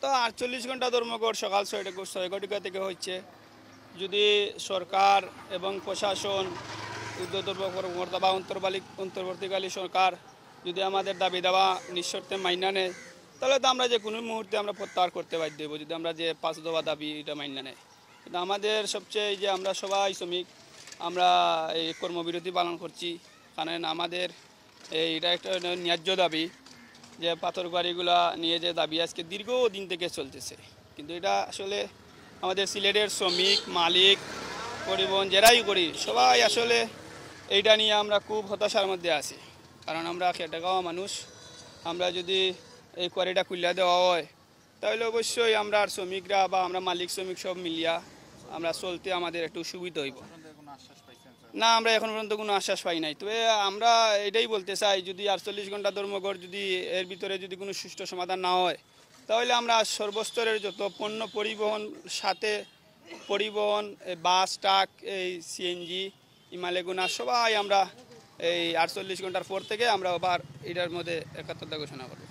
তো 48 ঘন্টা ধর্মঘট সকাল 6টা থেকে হচ্ছে। যদি সরকার এবং প্রশাসন ঊর্ধ্বতন কর্মকর্তা বা অন্তর্বর্তীকালী সরকার যদি আমাদের দাবি দাওয়া নিঃশর্তে মাইনা নেয়, তাহলে তো আমরা যে কোনো মুহূর্তে আমরা প্রত্যাহার করতে বাধ্য হব, যদি আমরা যে 5 দফা দাবি এটা মাইনা নেয়। কিন্তু আমাদের সবচেয়ে যে আমরা সবাই শ্রমিক, আমরা এই কর্মবিরতি পালন করছি, কারণ আমাদের এটা একটা ন্যায্য দাবি যে পাথর গাড়িগুলা নিয়ে যে দাবি আজকে দীর্ঘদিন থেকে চলতেছে। কিন্তু এটা আসলে আমাদের সিলেটের শ্রমিক, মালিক, পরিবহন যারাই করি সবাই আসলে এইটা নিয়ে আমরা খুব হতাশার মধ্যে আছি। কারণ আমরা খেটে খাওয়া মানুষ, আমরা যদি এই কোয়ারিটা খুলে দেওয়া হয় তাহলে অবশ্যই আমরা আর শ্রমিকরা বা আমরা মালিক শ্রমিক সব মিলিয়া আমরা চলতে আমাদের একটু সুবিধা হইব। না, আমরা এখন পর্যন্ত কোনো আশ্বাস পাই নাই। তবে আমরা এটাই বলতে চাই, যদি 48 ঘন্টা ধর্মঘট যদি এর ভিতরে যদি কোনো সুষ্ঠু সমাধান না হয়, তাহলে আমরা সর্বস্তরের যত পণ্য পরিবহন, সাথে পরিবহন, বাস, ট্রাক, এই সিএনজি, ইমালেগুনা সবাই আমরা এই 48 ঘন্টার পর থেকে আমরা আবার এটার মধ্যে একাত্মতা ঘোষণা করব।